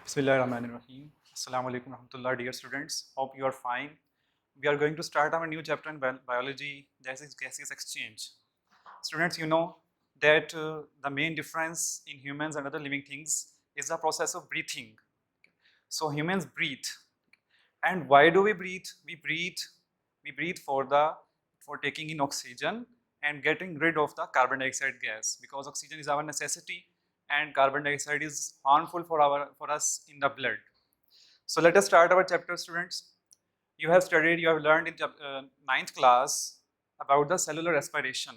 Bismillahirrahmanirrahim. Assalamu alaikum warahmatullah, dear students. Hope you are fine. We are going to start our new chapter in biology, that is gaseous exchange. Students, you know that the main difference in humans and other living things is the process of breathing. So humans breathe. And why do we breathe? We breathe for taking in oxygen and getting rid of the carbon dioxide gas, because oxygen is our necessity and carbon dioxide is harmful for us in the blood. So let us start our chapter, students. You have learned in ninth class about the cellular respiration.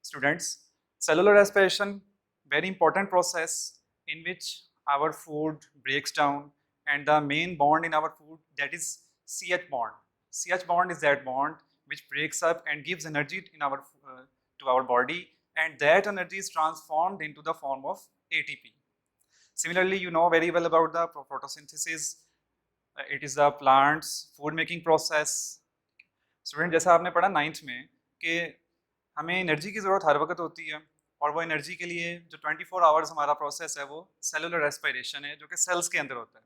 Students, cellular respiration, very important process in which our food breaks down, and the main bond in our food, that is CH bond. CH bond is that bond which breaks up and gives energy to our body, and that energy is transformed into the form of ATP. Similarly, you know very well about the photosynthesis. It is the plant's food making process. Student, जैसा आपने पढ़ा ninth में कि हमें energy की ज़रूरत हर वक्त होती है, और वो एनर्जी के लिए जो 24 आवर्स हमारा प्रोसेस है वो सेलुलर रेस्पिरेशन है, जो कि सेल्स के अंदर होता है।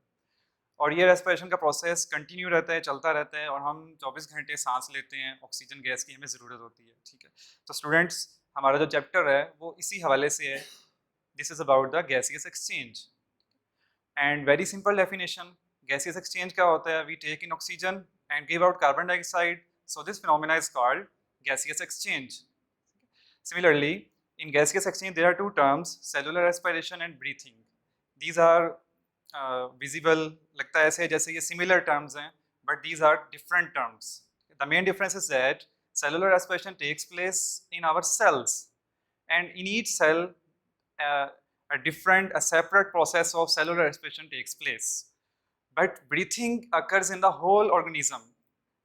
और ये रेस्पिरेशन का प्रोसेस कंटिन्यू रहता है, चलता रहता है, और हम 24 घंटे सांस लेते हैं, ऑक्सीजन गैस की हमें ज़रूरत होती है। ठीक है, तो स्टूडेंट्स, हमारा जो चैप्टर है वो इसी हवाले से है। This is about the gaseous exchange. And very simple definition, gaseous exchange क्या होता है? We take in oxygen and give out carbon dioxide. So this phenomena is called gaseous exchange. Similarly, in gaseous exchange there are two terms, cellular respiration and breathing. These are visible, लगता है ऐसे जैसे ये similar terms हैं, but these are different terms. The main difference is that cellular respiration takes place in our cells, and in each cell a separate process of cellular respiration takes place. But breathing occurs in the whole organism.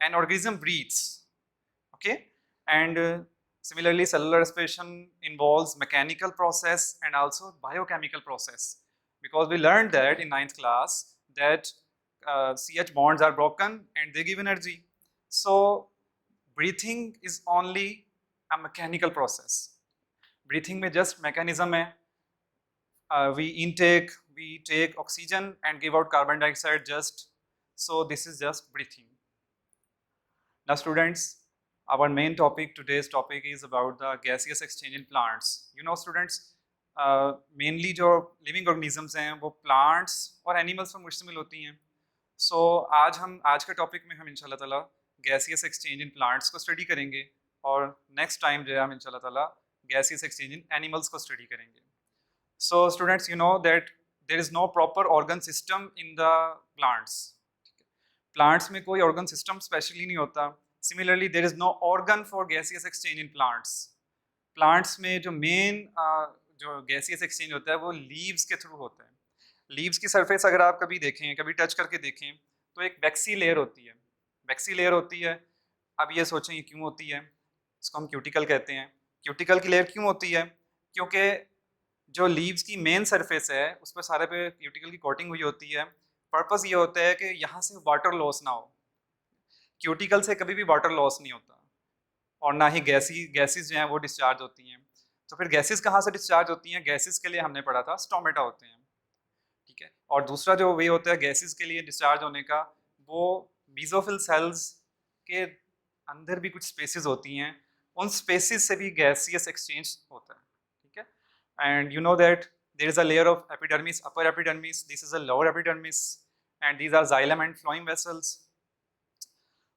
An organism breathes, okay? And similarly, cellular respiration involves mechanical process and also biochemical process, because we learned that in ninth class that CH bonds are broken and they give energy. So breathing is only a mechanical process. Breathing में just mechanism है. We take oxygen and give out carbon dioxide just, so this is just breathing. Now students, our main topic, today's topic is about the gaseous exchange in plants. You know students, mainly जो living organisms हैं वो plants और animals पर मुश्तमिल होती हैं. So आज के टॉपिक में हम इंशाल्लाह ताला gaseous exchange in plants को स्टडी करेंगे, और नेक्स्ट टाइम जो है हम इंशाल्लाह ताला gaseous exchange in animals को स्टडी करेंगे. So students, you know that there is no proper organ system in the plants. Plants में कोई organ system specially नहीं होता. Similarly, there is no organ for gaseous exchange in plants. Plants में जो main जो gaseous exchange होता है वो leaves के through होता है. Leaves की surface अगर आप कभी देखें, कभी touch करके देखें, तो एक waxy layer होती है. Waxy layer होती है. अब ये सोचें ये क्यों होती है? इसको हम cuticle कहते हैं. Cuticle की layer क्यों होती है? क्योंकि जो लीव्स की मेन सरफेस है उस पर सारे पे क्यूटिकल की कोटिंग हुई होती है. पर्पस ये होता है कि यहाँ से वाटर लॉस ना हो. क्यूटिकल से कभी भी वाटर लॉस नहीं होता, और ना ही गैसेस जो हैं वो डिस्चार्ज होती हैं. तो फिर गैसेस कहाँ से डिस्चार्ज होती हैं? गैसेस के लिए हमने पढ़ा था स्टोमेटा होते हैं. ठीक है, और दूसरा जो वे होता है गैसेस के लिए डिस्चार्ज होने का, वो बीजोफिल सेल्स के अंदर भी कुछ स्पेसेस होती हैं, उन स्पेसेस से भी गैसियस एक्सचेंज होता है. ठीक है, and you know that there is a layer of epidermis, upper epidermis, this is a lower epidermis, and these are xylem and phloem vessels.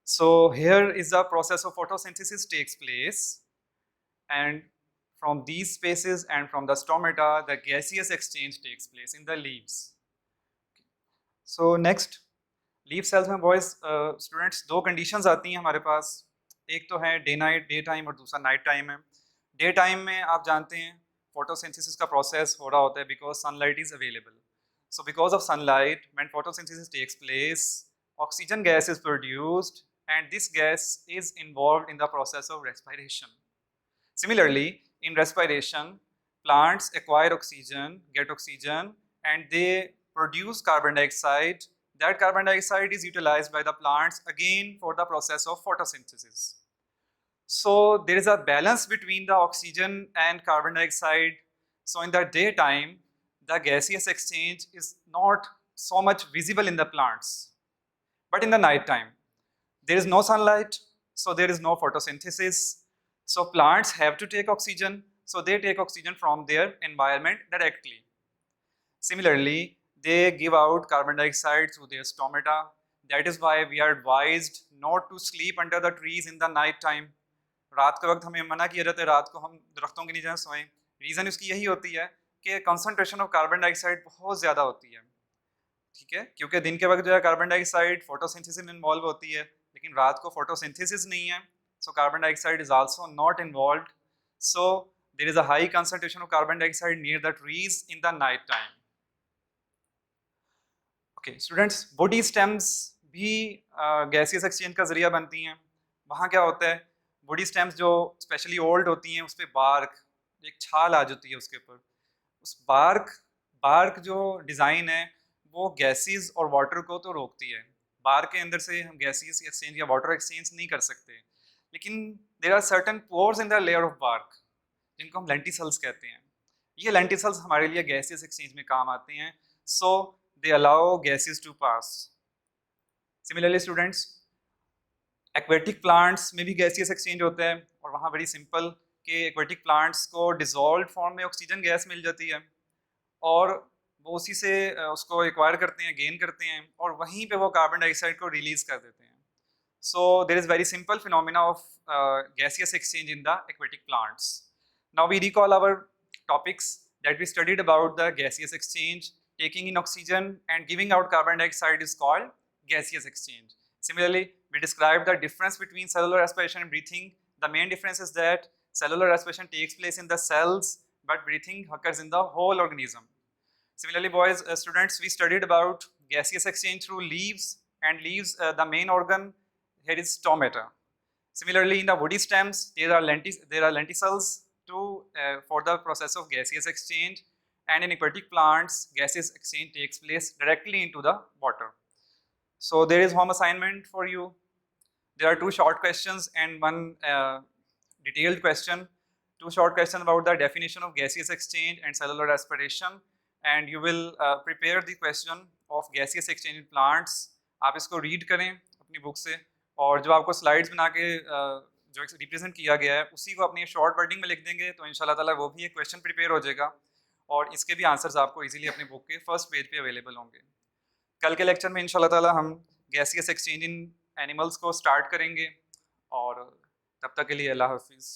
So here is the process of photosynthesis takes place, and from these spaces and from the stomata the gaseous exchange takes place in the leaves. So next, leave cells में boys students दो conditions आती हैं हमारे पास. एक तो है day time और दूसरा नाइट टाइम है. डे टाइम में आप जानते हैं फोटोसिंथेसिस का प्रोसेस हो रहा होता है because sunlight is available. So because of sunlight when photosynthesis takes place, oxygen gas is produced and this gas is involved in the process of respiration. Similarly, in respiration, plants acquire oxygen, get oxygen, and they produce carbon dioxide. That carbon dioxide is utilized by the plants again for the process of photosynthesis. So there is a balance between the oxygen and carbon dioxide. So in the daytime, the gaseous exchange is not so much visible in the plants. But in the night time, there is no sunlight, so there is no photosynthesis. So plants have to take oxygen, so they take oxygen from their environment directly. Similarly, they give out carbon dioxide through their stomata. That is why we are advised not to sleep under the trees in the night time. रात के वक्त हमें मना किया जाता है रात को हम दरख्तों के नीचे सोएं. रीज़न इसकी यही होती है कि कंसंट्रेशन ऑफ कार्बन डाइऑक्साइड बहुत ज़्यादा होती है, ठीक है, क्योंकि दिन के वक्त जो है कार्बन डाइऑक्साइड फोटोसिंथेसिस में इन्वॉल्व होती है, लेकिन रात को फोटोसिंथेसिस नहीं है, so carbon dioxide is also not involved. So there is a high concentration of carbon dioxide near the trees in the night time. Okay students, body stems भी gaseous exchange का जरिया बनती हैं. वहाँ क्या होता है, बॉडी स्टेम्स जो स्पेशली ओल्ड होती हैं उस पर बार्क, एक छाल आ जाती है उसके ऊपर. उस बार्क जो डिज़ाइन है वो गैसेस और वाटर को तो रोकती है. बार्क के अंदर से हम गैसेस एक्सचेंज या वाटर एक्सचेंज नहीं कर सकते, लेकिन there are certain pores in the layer of bark जिनको हम लेंटिसल्स कहते हैं. ये लेंटिसल्स हमारे लिए गैसेस एक्सचेंज में काम आते हैं. So they allow gases to pass. Similarly students, aquatic plants में भी गैसियस एक्सचेंज होता है, और वहाँ बड़ी सिंपल कि एक्वेटिक प्लांट्स को डिजॉल्व फॉर्म में ऑक्सीजन गैस मिल जाती है और वो उसी से उसको एक्वायर करते हैं, गेन करते हैं, और वहीं पे वो कार्बन डाइऑक्साइड को रिलीज कर देते हैं. So there is very simple phenomena of gaseous exchange in the aquatic plants. Now we recall our topics that we studied about the gaseous exchange. Taking in oxygen and giving out carbon dioxide is called gaseous exchange. Similarly, we described the difference between cellular respiration and breathing. The main difference is that cellular respiration takes place in the cells, but breathing occurs in the whole organism. Similarly, boys, students, we studied about gaseous exchange through leaves, and leaves, the main organ here is stomata. Similarly, in the woody stems, there are lenticels for the process of gaseous exchange, and in aquatic plants, gaseous exchange takes place directly into the water. So there is home assignment for you. There are two short questions and one detailed question. Two short questions about the definition of gaseous exchange and cellular respiration, and you will prepare the question of gaseous exchange in plants. आप इसको read करें अपनी book से, और जो आपको slides बना के जो रिप्रेजेंट किया गया है उसी को अपनी शॉर्ट वर्डिंग में लिख देंगे, तो इंशाल्लाह ताला वो भी एक क्वेश्चन प्रिपेयर हो जाएगा, और इसके भी आंसर्स आपको इजीली अपनी बुक के फर्स्ट पेज पे अवेलेबल होंगे. कल के लेक्चर में इंशाल्लाह ताला हम गैसियस एक्सचेंज इन एनिमल्स को स्टार्ट करेंगे, और तब तक के लिए अल्लाह हाफिज़.